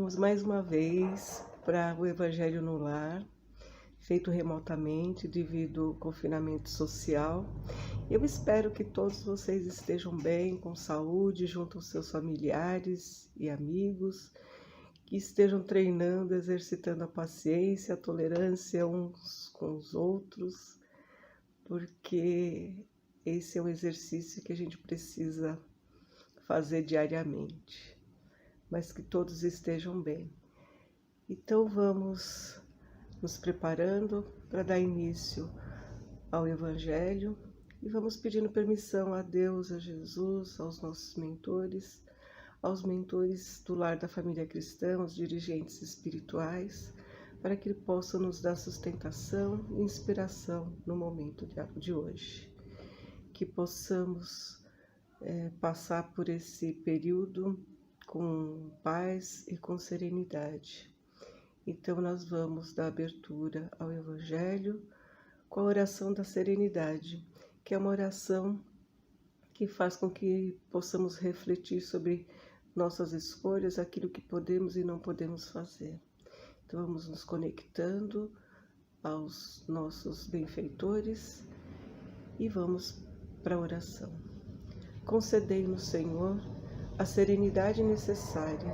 Vamos mais uma vez para o Evangelho no Lar, feito remotamente devido ao confinamento social. Eu espero que todos vocês estejam bem, com saúde, junto aos seus familiares e amigos, que estejam treinando, exercitando a paciência, a tolerância uns com os outros, porque esse é um exercício que a gente precisa fazer diariamente, mas que todos estejam bem. Então vamos nos preparando para dar início ao Evangelho e vamos pedindo permissão a Deus, a Jesus, aos nossos mentores, aos mentores do lar da família cristã, os dirigentes espirituais, para que Ele possa nos dar sustentação e inspiração no momento de hoje. Que possamos passar por esse período com paz e com serenidade. Então nós vamos dar abertura ao Evangelho com a oração da serenidade, que é uma oração que faz com que possamos refletir sobre nossas escolhas, aquilo que podemos e não podemos fazer. Então vamos nos conectando aos nossos benfeitores e vamos para a oração. Concedei-nos, Senhor, a serenidade necessária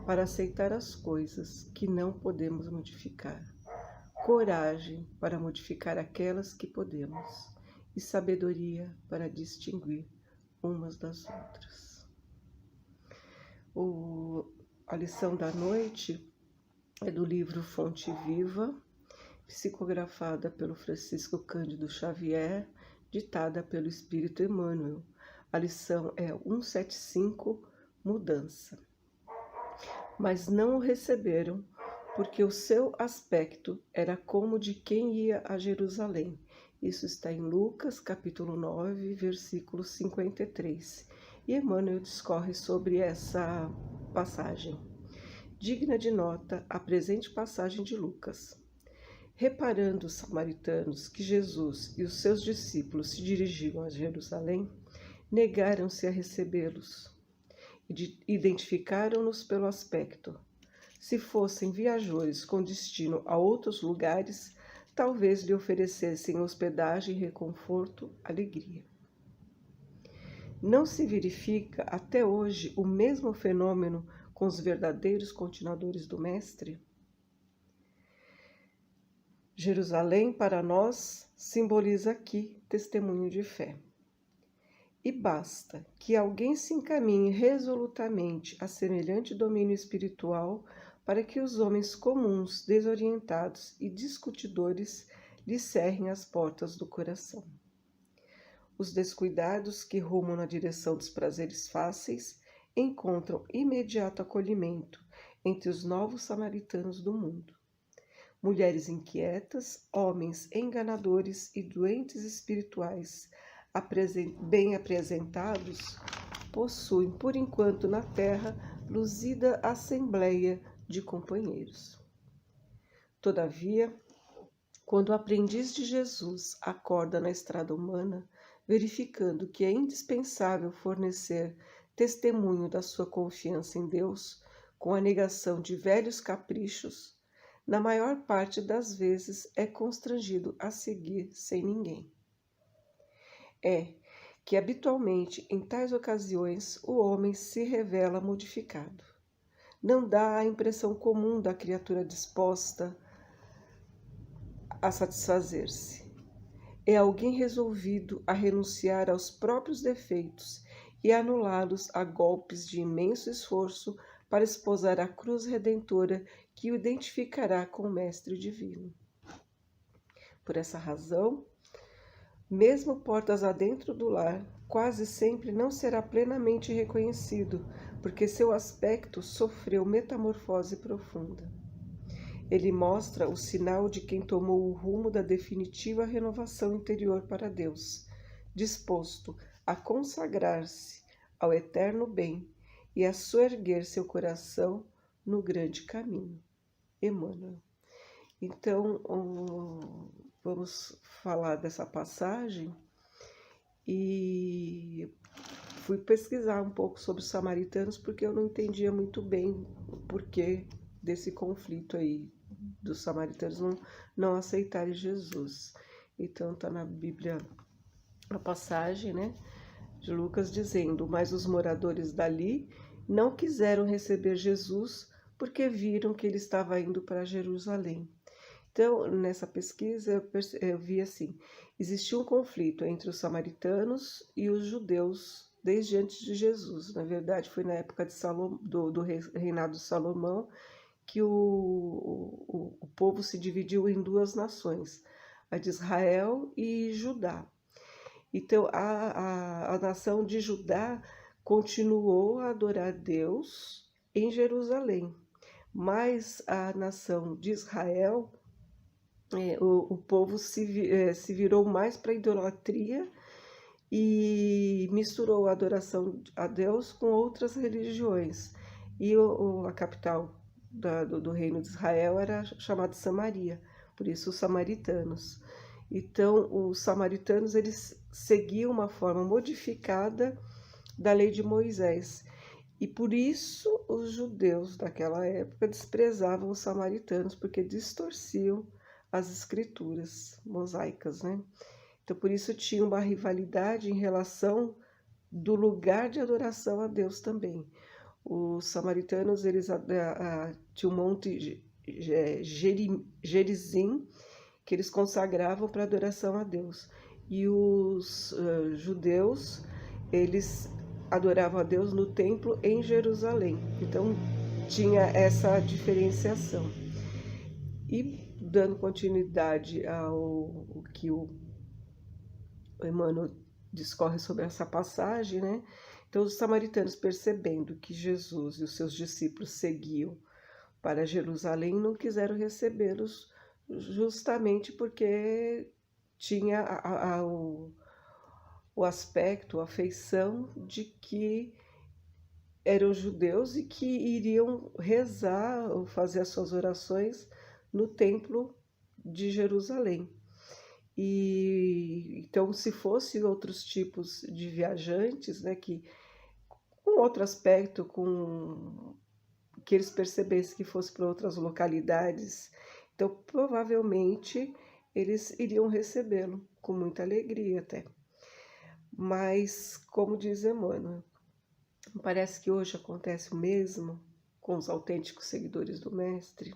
para aceitar as coisas que não podemos modificar, coragem para modificar aquelas que podemos e sabedoria para distinguir umas das outras. A lição da noite é do livro Fonte Viva, psicografada pelo Francisco Cândido Xavier, ditada pelo Espírito Emmanuel. A lição é 175, Mudança. Mas não o receberam, porque o seu aspecto era como de quem ia a Jerusalém. Isso está em Lucas, capítulo 9, versículo 53. E Emmanuel discorre sobre essa passagem. Digna de nota a presente passagem de Lucas. Reparando os samaritanos que Jesus e os seus discípulos se dirigiam a Jerusalém, negaram-se a recebê-los. Identificaram-nos pelo aspecto. Se fossem viajores com destino a outros lugares, talvez lhe oferecessem hospedagem, reconforto, alegria. Não se verifica até hoje o mesmo fenômeno com os verdadeiros continuadores do Mestre? Jerusalém, para nós, simboliza aqui testemunho de fé. E basta que alguém se encaminhe resolutamente a semelhante domínio espiritual para que os homens comuns, desorientados e discutidores lhe cerrem as portas do coração. Os descuidados que rumam na direção dos prazeres fáceis encontram imediato acolhimento entre os novos samaritanos do mundo. Mulheres inquietas, homens enganadores e doentes espirituais bem apresentados, possuem, por enquanto na terra, luzida assembleia de companheiros. Todavia, quando o aprendiz de Jesus acorda na estrada humana, verificando que é indispensável fornecer testemunho da sua confiança em Deus, com a negação de velhos caprichos, na maior parte das vezes é constrangido a seguir sem ninguém. É que habitualmente em tais ocasiões o homem se revela modificado. Não dá a impressão comum da criatura disposta a satisfazer-se. É alguém resolvido a renunciar aos próprios defeitos e anulá-los a golpes de imenso esforço para esposar a cruz redentora que o identificará com o Mestre Divino. Por essa razão, mesmo portas adentro do lar, quase sempre não será plenamente reconhecido, porque seu aspecto sofreu metamorfose profunda. Ele mostra o sinal de quem tomou o rumo da definitiva renovação interior para Deus, disposto a consagrar-se ao eterno bem e a soerguer seu coração no grande caminho. Emmanuel. Então, vamos falar dessa passagem e fui pesquisar um pouco sobre os samaritanos, porque eu não entendia muito bem o porquê desse conflito aí, dos samaritanos não aceitarem Jesus. Então está na Bíblia a passagem, né, de Lucas dizendo: mas os moradores dali não quiseram receber Jesus porque viram que ele estava indo para Jerusalém. Então, nessa pesquisa, eu vi assim: existia um conflito entre os samaritanos e os judeus desde antes de Jesus. Na verdade, foi na época de do reinado de Salomão que o povo se dividiu em duas nações, a de Israel e Judá. Então, a nação de Judá continuou a adorar Deus em Jerusalém, mas a nação de Israel, o povo se virou mais para a idolatria e misturou a adoração a Deus com outras religiões. E a capital do reino de Israel era chamada Samaria, por isso os samaritanos. Então, os samaritanos, eles seguiam uma forma modificada da lei de Moisés. E por isso os judeus daquela época desprezavam os samaritanos, porque distorciam as escrituras mosaicas, né? Então, por isso tinha uma rivalidade em relação do lugar de adoração a Deus também. Os samaritanos, eles tinham um monte Gerizim, que eles consagravam para adoração a Deus. E os judeus, eles adoravam a Deus no templo em Jerusalém. Então, tinha essa diferenciação. E dando continuidade ao que o Emmanuel discorre sobre essa passagem, né? Então, os samaritanos, percebendo que Jesus e os seus discípulos seguiam para Jerusalém, não quiseram recebê-los, justamente porque tinha o aspecto, a feição de que eram judeus e que iriam rezar ou fazer as suas orações no templo de Jerusalém. E então, se fossem outros tipos de viajantes, né, que com outro aspecto, que eles percebessem que fosse para outras localidades, então provavelmente eles iriam recebê-lo com muita alegria até. Mas, como diz Emmanuel, parece que hoje acontece o mesmo com os autênticos seguidores do Mestre.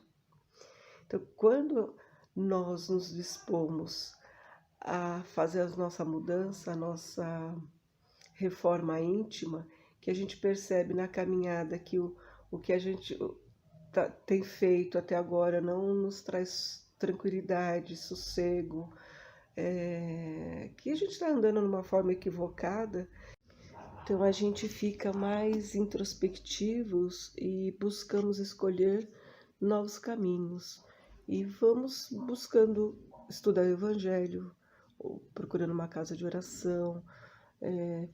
Então, quando nós nos dispomos a fazer a nossa mudança, a nossa reforma íntima, que a gente percebe na caminhada que o que a gente tem feito até agora não nos traz tranquilidade, sossego, que a gente está andando numa forma equivocada, então a gente fica mais introspectivos e buscamos escolher novos caminhos. E vamos buscando estudar o Evangelho, procurando uma casa de oração,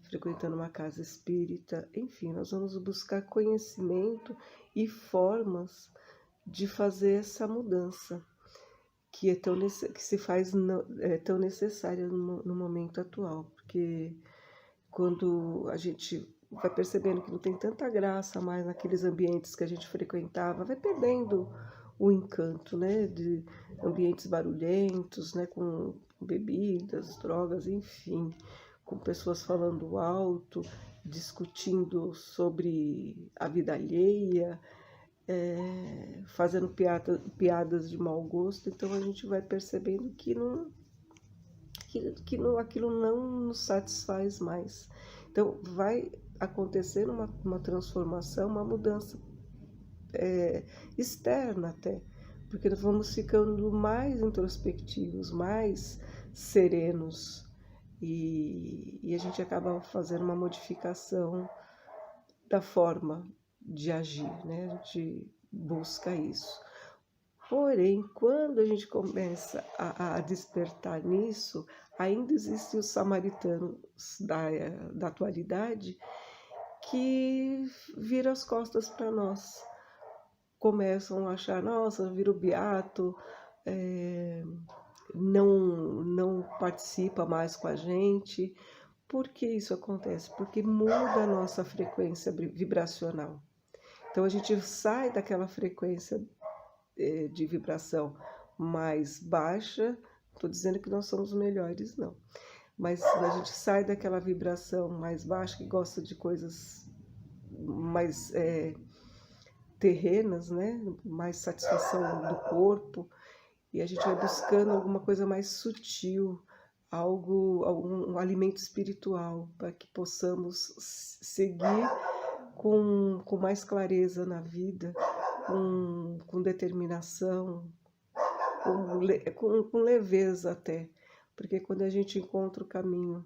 frequentando uma casa espírita, enfim, nós vamos buscar conhecimento e formas de fazer essa mudança que se faz tão necessária no momento atual, porque quando a gente vai percebendo que não tem tanta graça mais naqueles ambientes que a gente frequentava, vai perdendo o encanto, né, de ambientes barulhentos, né, com bebidas, drogas, enfim, com pessoas falando alto, discutindo sobre a vida alheia, fazendo piadas de mau gosto. Então a gente vai percebendo que aquilo não nos satisfaz mais. Então vai acontecendo uma transformação, uma mudança externa até, porque nós vamos ficando mais introspectivos, mais serenos, e a gente acaba fazendo uma modificação da forma de agir, né? A gente busca isso. Porém, quando a gente começa a despertar nisso, ainda existem os samaritanos da atualidade que viram as costas para nós. Começam a achar, nossa, vira o beato, não participa mais com a gente, Por que isso acontece? Porque muda a nossa frequência vibracional. Então a gente sai daquela frequência de vibração mais baixa. Estou dizendo que nós somos melhores, não. Mas a gente sai daquela vibração mais baixa, que gosta de coisas mais terrenas, né? Mais satisfação do corpo, e a gente vai buscando alguma coisa mais sutil, algum alimento espiritual, para que possamos seguir com mais clareza na vida, com determinação, com leveza até. Porque quando a gente encontra o caminho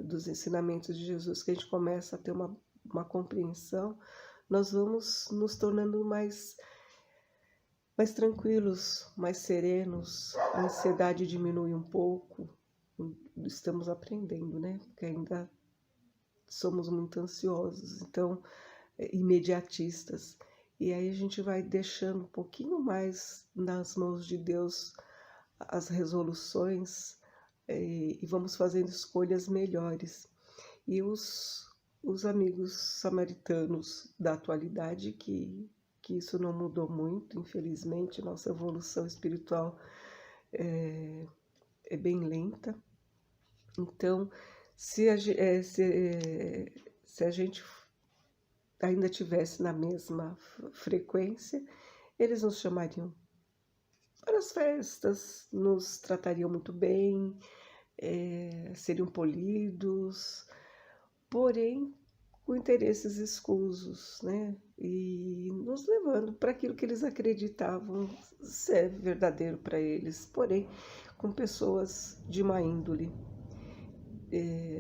dos ensinamentos de Jesus, que a gente começa a ter uma compreensão, nós vamos nos tornando mais tranquilos, mais serenos, a ansiedade diminui um pouco. Estamos aprendendo, né? Porque ainda somos muito ansiosos, então, imediatistas. E aí a gente vai deixando um pouquinho mais nas mãos de Deus as resoluções e vamos fazendo escolhas melhores. E os amigos samaritanos da atualidade, que isso não mudou muito, infelizmente, nossa evolução espiritual é bem lenta. Então, se a gente ainda tivesse na mesma frequência, eles nos chamariam para as festas, nos tratariam muito bem, seriam polidos, porém com interesses escusos, né? E nos levando para aquilo que eles acreditavam ser verdadeiro para eles, porém com pessoas de má índole,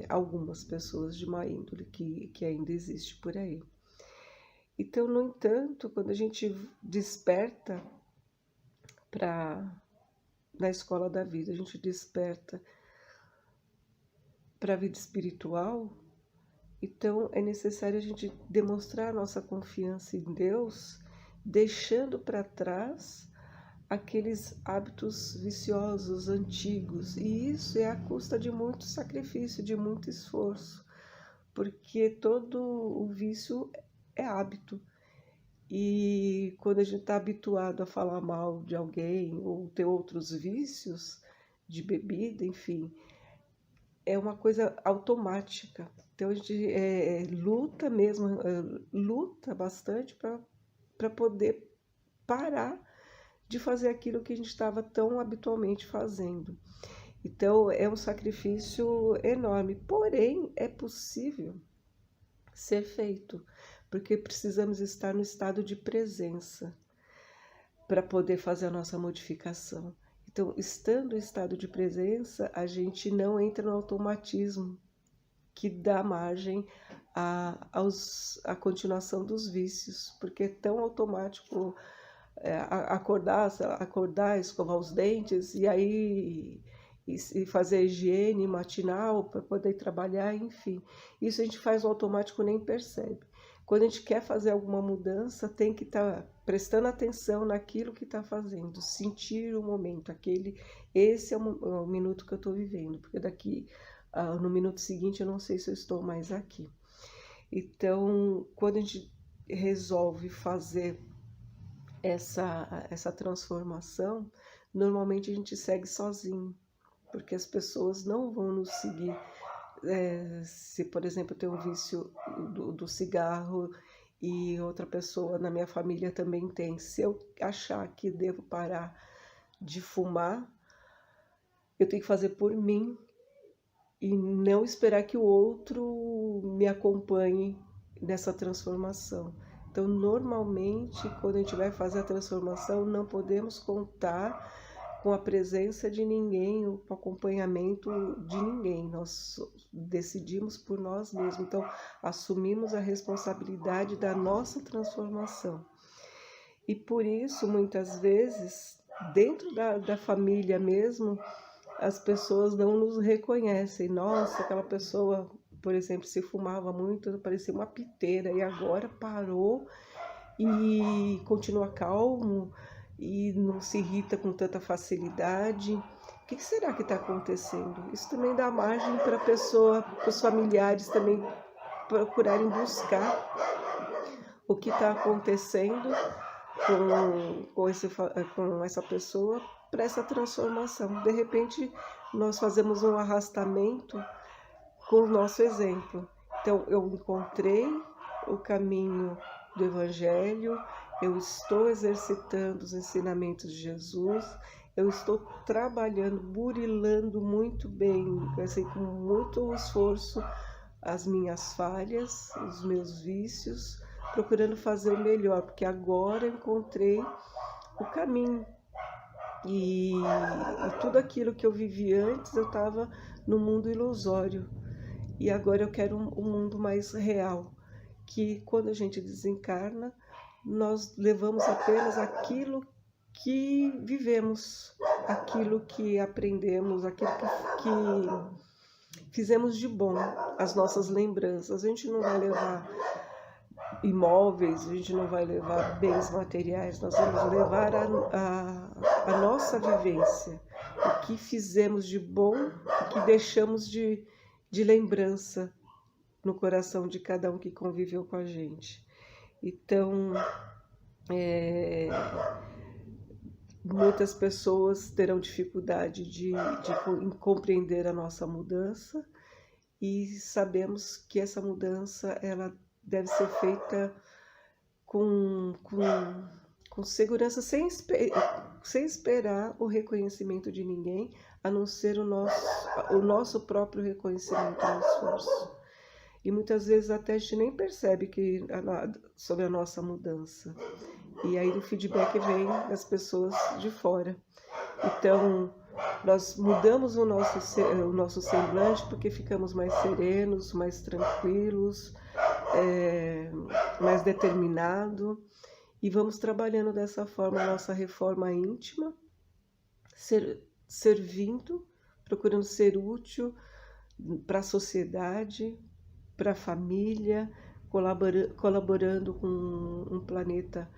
algumas pessoas de má índole que ainda existe por aí. Então, no entanto, quando a gente desperta na escola da vida, a gente desperta para a vida espiritual, então é necessário a gente demonstrar a nossa confiança em Deus, deixando para trás aqueles hábitos viciosos, antigos, e isso é à custa de muito sacrifício, de muito esforço, porque todo o vício é hábito. E quando a gente está habituado a falar mal de alguém ou ter outros vícios de bebida, enfim, é uma coisa automática. Então a gente luta mesmo, luta bastante para poder parar de fazer aquilo que a gente estava tão habitualmente fazendo. Então é um sacrifício enorme, porém é possível ser feito, porque precisamos estar no estado de presença para poder fazer a nossa modificação. Então, estando em estado de presença, a gente não entra no automatismo que dá margem à continuação dos vícios, porque é tão automático acordar, escovar os dentes e aí e fazer a higiene matinal para poder trabalhar, enfim. Isso a gente faz no automático, nem percebe. Quando a gente quer fazer alguma mudança, tem que estar prestando atenção naquilo que está fazendo, sentir o momento, esse é o minuto que eu estou vivendo, porque daqui no minuto seguinte eu não sei se eu estou mais aqui. Então, quando a gente resolve fazer essa transformação, normalmente a gente segue sozinho, porque as pessoas não vão nos seguir. Se, por exemplo, eu tenho um vício do cigarro e outra pessoa na minha família também tem, se eu achar que devo parar de fumar, eu tenho que fazer por mim e não esperar que o outro me acompanhe nessa transformação. Então, normalmente, quando a gente vai fazer a transformação, não podemos contar com a presença de ninguém, ou com o acompanhamento de ninguém. Nós decidimos por nós mesmos. Então, assumimos a responsabilidade da nossa transformação. E por isso, muitas vezes, dentro da família mesmo, as pessoas não nos reconhecem. Nossa, aquela pessoa, por exemplo, se fumava muito, parecia uma piteira, e agora parou e continua calmo e não se irrita com tanta facilidade. O que será que está acontecendo? Isso também dá margem para a pessoa, para os familiares também procurarem buscar o que está acontecendo com essa pessoa para essa transformação. De repente, nós fazemos um arrastamento com o nosso exemplo. Então, eu encontrei o caminho do Evangelho, eu estou exercitando os ensinamentos de Jesus, eu estou trabalhando, burilando muito bem, assim, com muito esforço, as minhas falhas, os meus vícios, procurando fazer o melhor, porque agora encontrei o caminho. E tudo aquilo que eu vivi antes, eu estava no mundo ilusório. E agora eu quero um mundo mais real, que quando a gente desencarna, nós levamos apenas aquilo que vivemos, aquilo que aprendemos, aquilo que fizemos de bom, as nossas lembranças. A gente não vai levar imóveis, a gente não vai levar bens materiais, nós vamos levar a nossa vivência, o que fizemos de bom, o que deixamos de lembrança no coração de cada um que conviveu com a gente. Então, muitas pessoas terão dificuldade de compreender a nossa mudança, e sabemos que essa mudança ela deve ser feita com segurança, sem esperar o reconhecimento de ninguém, a não ser o nosso próprio reconhecimento no esforço. E muitas vezes até a gente nem percebe sobre a nossa mudança. E aí o feedback vem das pessoas de fora. Então, nós mudamos o nosso semblante porque ficamos mais serenos, mais tranquilos, mais determinados. E vamos trabalhando dessa forma a nossa reforma íntima, servindo, procurando ser útil para a sociedade, para a família, colaborando com um planeta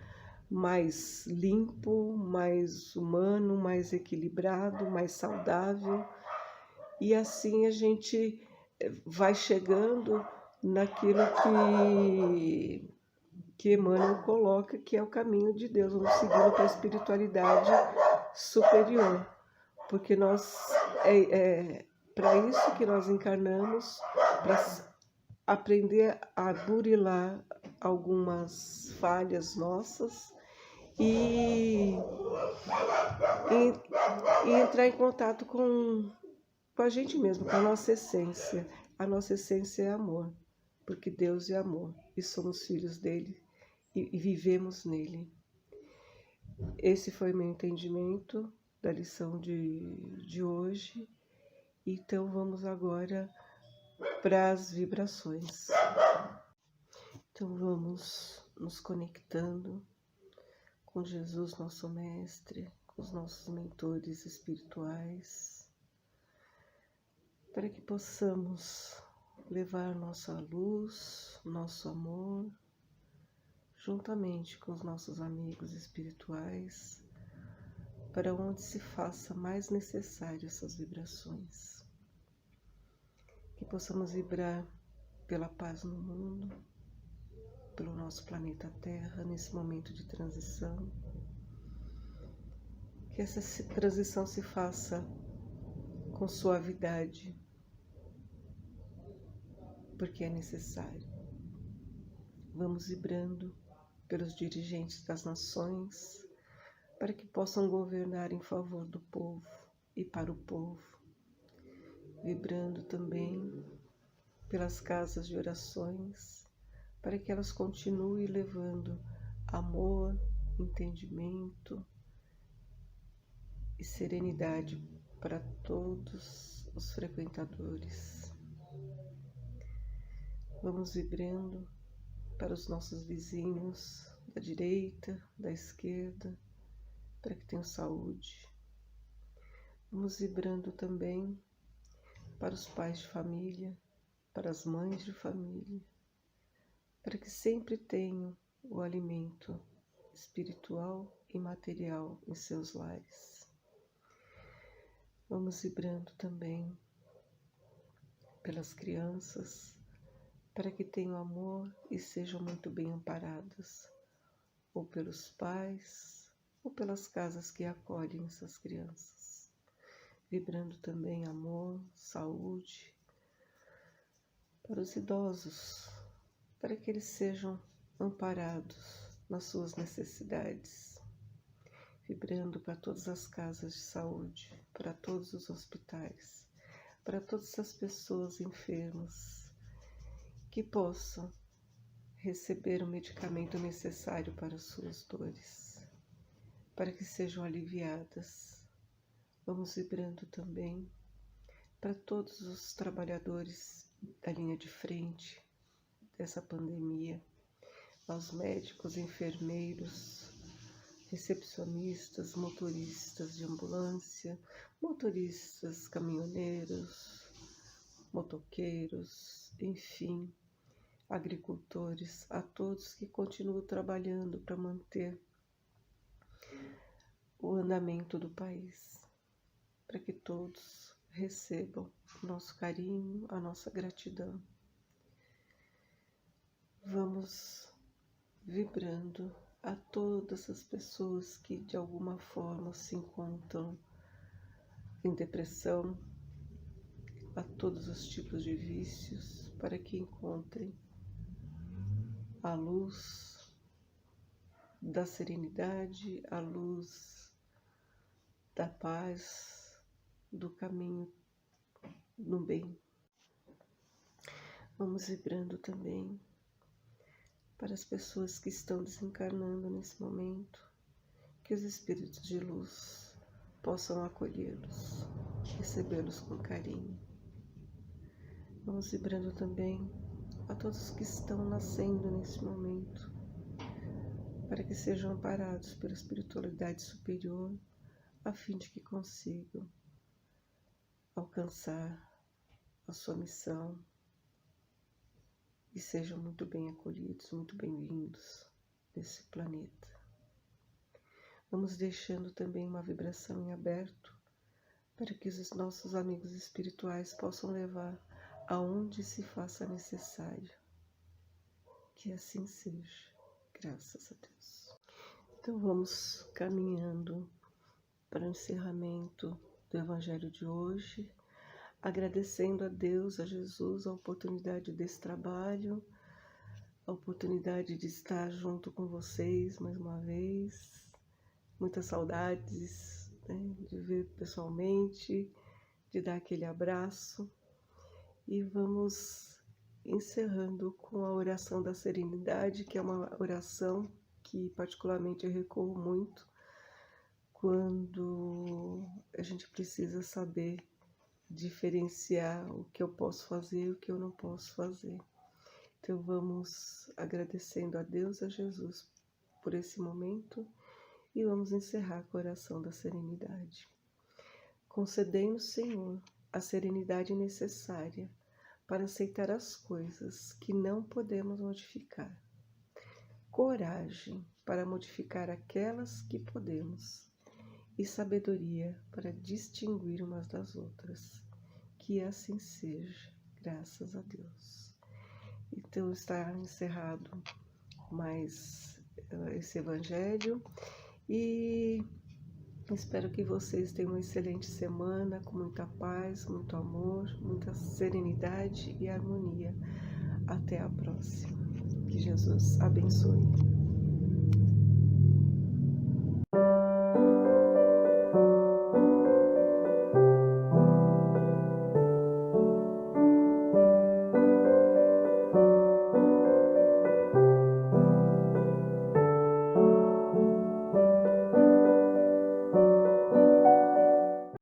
mais limpo, mais humano, mais equilibrado, mais saudável. E assim a gente vai chegando naquilo que Emmanuel coloca, que é o caminho de Deus, vamos seguindo para a espiritualidade superior, porque para isso que nós encarnamos, para aprender a burilar algumas falhas nossas e entrar em contato com a gente mesmo, com a nossa essência. A nossa essência é amor, porque Deus é amor e somos filhos dele e vivemos nele. Esse foi meu entendimento da lição de hoje. Então vamos agora para as vibrações. Então vamos nos conectando com Jesus, nosso mestre, com os nossos mentores espirituais, para que possamos levar nossa luz, nosso amor, juntamente com os nossos amigos espirituais, para onde se faça mais necessário essas vibrações. Que possamos vibrar pela paz no mundo, pelo nosso planeta Terra, nesse momento de transição. Que essa transição se faça com suavidade, porque é necessário. Vamos vibrando pelos dirigentes das nações, para que possam governar em favor do povo e para o povo. Vibrando também pelas casas de orações, para que elas continuem levando amor, entendimento e serenidade para todos os frequentadores. Vamos vibrando para os nossos vizinhos da direita, da esquerda, para que tenham saúde. Vamos vibrando também para os pais de família, para as mães de família, para que sempre tenham o alimento espiritual e material em seus lares. Vamos vibrando também pelas crianças, para que tenham amor e sejam muito bem amparadas, ou pelos pais, ou pelas casas que acolhem essas crianças. Vibrando também amor, saúde, para os idosos, para que eles sejam amparados nas suas necessidades. Vibrando para todas as casas de saúde, para todos os hospitais, para todas as pessoas enfermas, que possam receber o medicamento necessário para as suas dores, para que sejam aliviadas. Vamos vibrando também para todos os trabalhadores da linha de frente dessa pandemia, aos médicos, enfermeiros, recepcionistas, motoristas de ambulância, motoristas, caminhoneiros, motoqueiros, enfim, agricultores, a todos que continuam trabalhando para manter o andamento do país, para que todos recebam o nosso carinho, a nossa gratidão. Vamos vibrando a todas as pessoas que de alguma forma se encontram em depressão, a todos os tipos de vícios, para que encontrem a luz da serenidade, a luz da paz, do caminho no bem. Vamos vibrando também para as pessoas que estão desencarnando nesse momento, que os espíritos de luz possam acolhê-los, recebê-los com carinho. Vamos vibrando também a todos que estão nascendo nesse momento, para que sejam amparados pela espiritualidade superior, a fim de que consigam alcançar a sua missão e sejam muito bem acolhidos, muito bem-vindos nesse planeta. Vamos deixando também uma vibração em aberto para que os nossos amigos espirituais possam levar aonde se faça necessário. Que assim seja, graças a Deus. Então vamos caminhando para o encerramento do Evangelho de hoje, agradecendo a Deus, a Jesus, a oportunidade desse trabalho, a oportunidade de estar junto com vocês mais uma vez. Muitas saudades, né, de ver pessoalmente, de dar aquele abraço. E vamos encerrando com a oração da serenidade, que é uma oração que particularmente eu recorro muito quando a gente precisa saber diferenciar o que eu posso fazer e o que eu não posso fazer. Então vamos agradecendo a Deus, a Jesus, por esse momento e vamos encerrar com a oração da serenidade. Concedei-nos, Senhor, a serenidade necessária para aceitar as coisas que não podemos modificar, coragem para modificar aquelas que podemos e sabedoria para distinguir umas das outras. Que assim seja, graças a Deus. Então está encerrado mais esse Evangelho e espero que vocês tenham uma excelente semana, com muita paz, muito amor, muita serenidade e harmonia. Até a próxima. Que Jesus abençoe.